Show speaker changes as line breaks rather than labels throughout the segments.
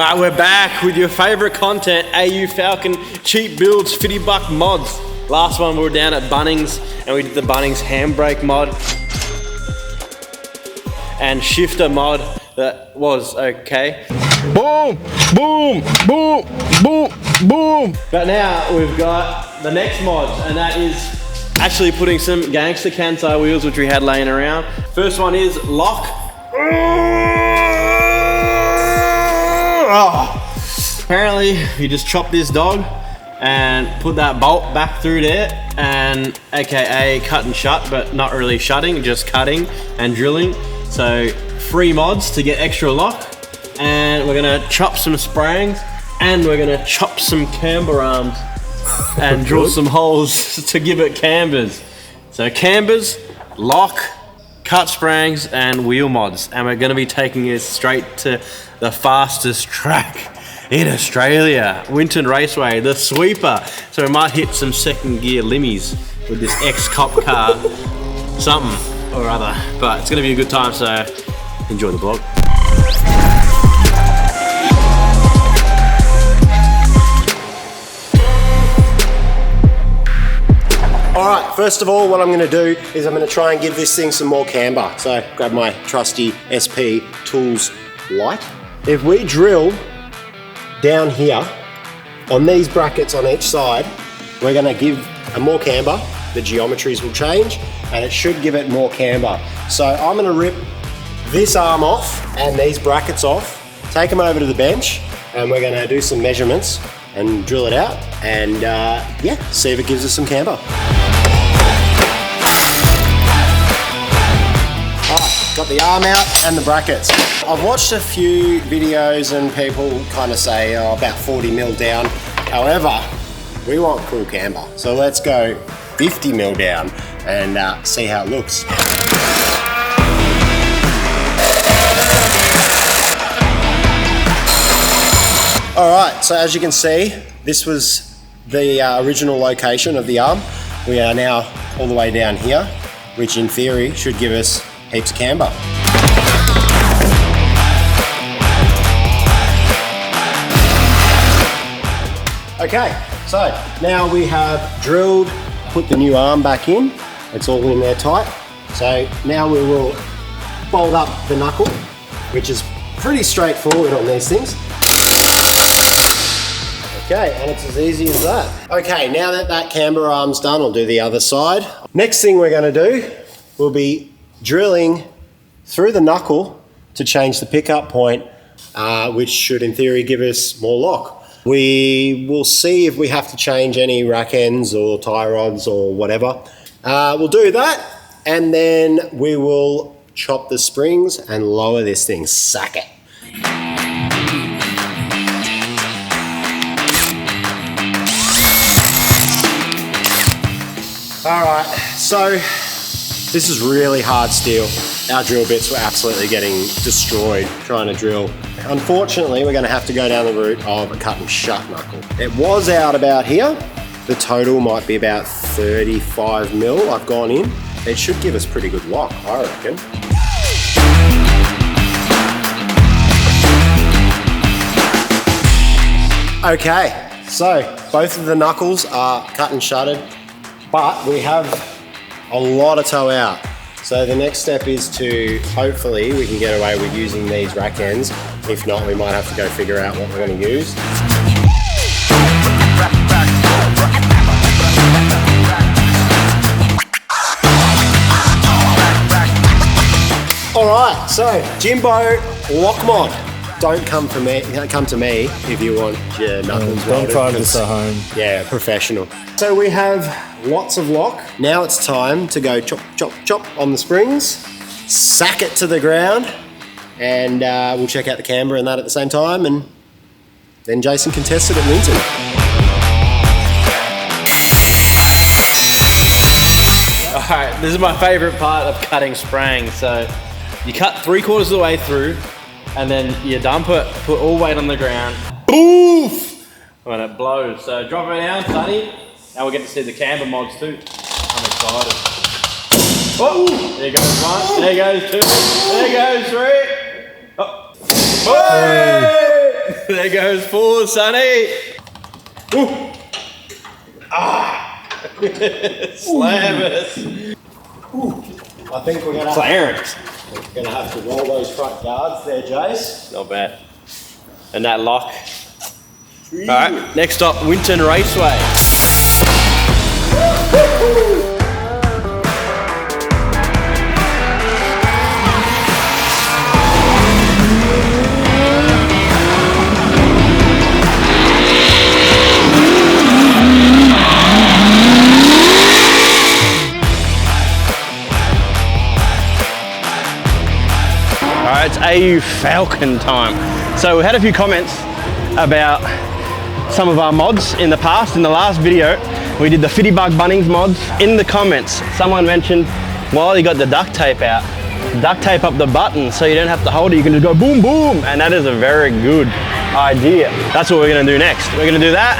Alright, we're back with your favourite content, AU Falcon cheap builds, 50 buck mods. Last one we were down at Bunnings and we did the Bunnings handbrake mod and shifter mod that was okay.
Boom, boom, boom, boom, boom.
But now we've got the next mod, and that is actually putting some gangster Kansai wheels which we had laying around. First one is lock. Apparently you just chop this dog and put that bolt back through there, and aka cut and shut, but not really shutting, just cutting and drilling. So free mods to get extra lock, and we're gonna chop some springs and we're gonna chop some camber arms and drill some holes to give it cambers. So cambers, lock, cut springs and wheel mods, and we're gonna be taking it straight to the fastest track in Australia, Winton Raceway, the sweeper. So we might hit some second gear limmies with this ex-cop car, something or other. But it's gonna be a good time, so enjoy the vlog.
Alright, first of all, what I'm going to do is I'm going to try and give this thing some more camber. So grab my trusty SP Tools Light. If we drill down here on these brackets on each side, we're going to give a more camber. The geometries will change and it should give it more camber. So I'm going to rip this arm off and these brackets off, take them over to the bench, and we're going to do some measurements and drill it out and yeah, see if it gives us some camber. Got the arm out and the brackets. I've watched a few videos and people kind of say, oh, about 40 mil down. However, we want cool camber. So let's go 50 mil down and see how it looks. All right, so as you can see, this was the original location of the arm. We are now all the way down here, which in theory should give us heaps of camber. Okay, so now we have drilled, put the new arm back in. It's all in there tight. So now we will bolt up the knuckle, which is pretty straightforward on these things. Okay, and it's as easy as that. Okay, now that that camber arm's done, I'll do the other side. Next thing we're gonna do will be drilling through the knuckle to change the pickup point, which should in theory give us more lock. We will see if we have to change any rack ends or tie rods or whatever. We'll do that, and then we will chop the springs and lower this thing, sack it. All right, so this is really hard steel. Our drill bits were absolutely getting destroyed trying to drill. Unfortunately, we're gonna have to go down the route of a cut and shut knuckle. It was out about here. The total might be about 35 mil I've gone in. It should give us pretty good lock, I reckon. Okay, so both of the knuckles are cut and shutted, but we have a lot of toe out. So the next step is to, hopefully we can get away with using these rack ends. If not, we might have to go figure out what we're going to use. All right, so Jimbo lock mod. Don't come for me. Come to me if you want your knuckles.
Don't try this at home.
Yeah, professional. So we have lots of lock. Now it's time to go chop, chop, chop on the springs, sack it to the ground, and we'll check out the camber and that at the same time, and then Jason can test it at Winton.
All right, this is my favorite part of cutting spraying. So you cut 3/4 of the way through, and then you dump it, put all weight on the ground, boof, when it blows. So drop it down, Sonny, and we'll get to see the camber mods too. I'm excited. Oh, there goes one, there goes two, there goes three. Oh. Hey! There goes 4, Sonny.
Ooh.
Slam us.
Ooh. I think we're gonna have to roll those front guards there, Jace.
Not bad. And that lock. All right, next up, Winton Raceway. Alright, it's AU Falcon time. So we had a few comments about some of our mods in the past. In the last video, we did the Fitty Bug Bunnings mods. In the comments, someone mentioned, well, you got the duct tape out. Duct tape up the button so you don't have to hold it, you can just go boom, boom. And that is a very good idea. That's what we're gonna do next. We're gonna do that,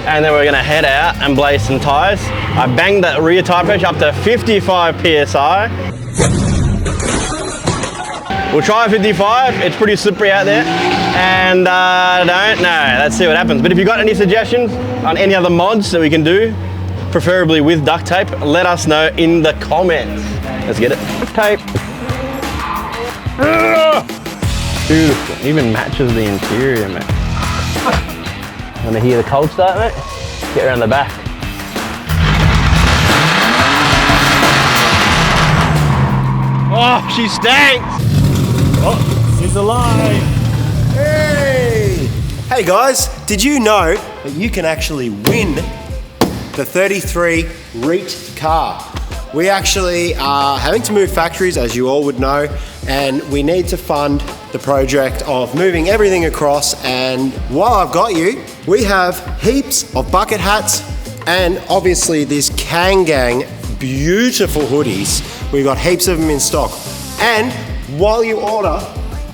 and then we're gonna head out and blaze some tires. I banged that rear tire pressure up to 55 PSI. We'll try 55, it's pretty slippery out there, and I don't know, let's see what happens. But if you've got any suggestions on any other mods that we can do, preferably with duct tape, let us know in the comments. Let's get it. Duct tape. Beautiful, even matches the interior, mate. Wanna hear the cold start, mate? Get around the back. Oh, she stinks!
Oh, she's alive.
Hey! Hey guys, did you know that you can actually win the 33 Reet car? We actually are having to move factories, as you all would know, and we need to fund the project of moving everything across. And while I've got you, we have heaps of bucket hats and obviously these Kangang beautiful hoodies. We've got heaps of them in stock. And while you order,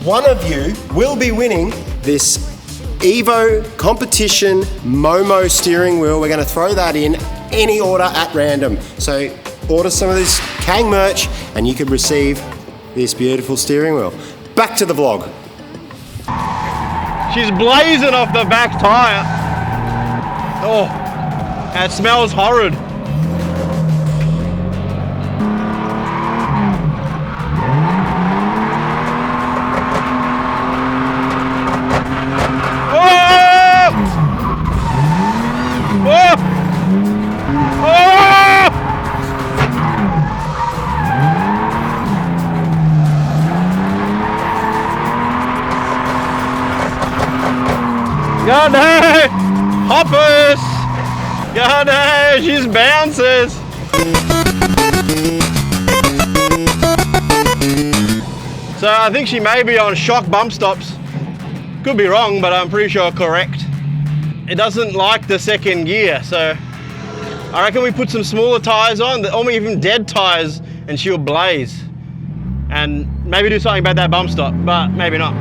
one of you will be winning this Evo competition Momo steering wheel. We're gonna throw that in any order at random. So order some of this Kang merch and you could receive this beautiful steering wheel. Back to the vlog.
She's blazing off the back tire. Oh, and it smells horrid. God no! Hoppers! God no, she's bounces! So I think she may be on shock bump stops. Could be wrong, but I'm pretty sure correct. It doesn't like the second gear, so I reckon we put some smaller tires on, or even dead tires, and she'll blaze. And maybe do something about that bump stop, but maybe not.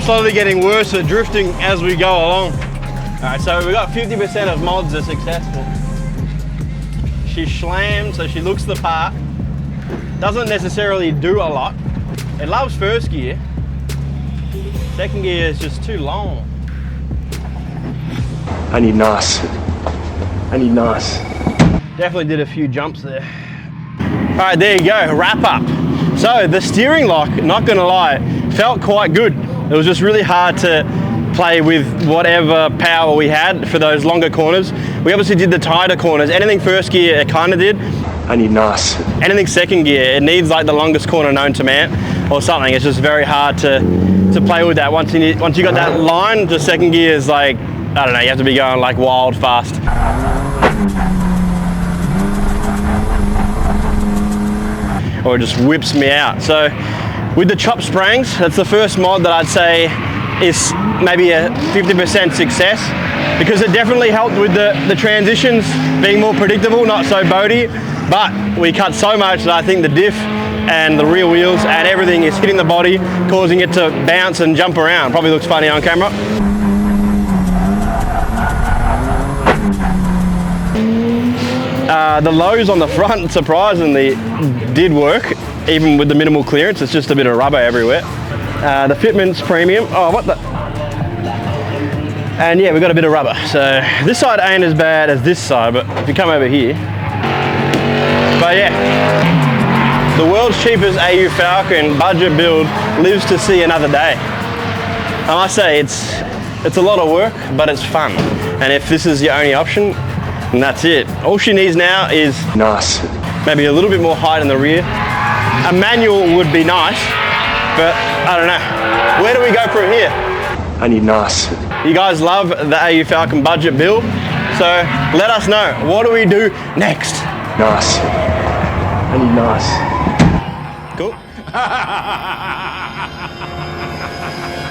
slowly getting worse at drifting as we go along. All right, so we got 50% of mods are successful. She's slammed, so she looks the part. Doesn't necessarily do a lot. It loves first gear. Second gear is just too long.
I need NOS. I need NOS.
Definitely did a few jumps there. All right, there you go, wrap up. So the steering lock, not gonna lie, felt quite good. It was just really hard to play with whatever power we had for those longer corners. We obviously did the tighter corners. Anything first gear, it kind of did.
I need NOS.
Anything second gear, it needs like the longest corner known to man or something. It's just very hard to play with that. Once you got that line, the second gear is like, I don't know, you have to be going like wild fast. Or it just whips me out. So with the chop springs, that's the first mod that I'd say is maybe a 50% success, because it definitely helped with the transitions being more predictable, not so boaty, but we cut so much that I think the diff and the rear wheels and everything is hitting the body, causing it to bounce and jump around. Probably looks funny on camera. The lows on the front surprisingly did work, even with the minimal clearance. It's just a bit of rubber everywhere. The fitment's premium. Oh, what the? And yeah, we got a bit of rubber. So this side ain't as bad as this side, but if you come over here. But yeah, the world's cheapest AU Falcon budget build lives to see another day. I must say, it's a lot of work, but it's fun. And if this is your only option, and that's it. All she needs now is
NOS.
Maybe a little bit more height in the rear. A manual would be nice, but I don't know. Where do we go from here?
I need NOS.
You guys love the AU Falcon budget build, so let us know. What do we do next?
NOS. I need NOS.
Cool.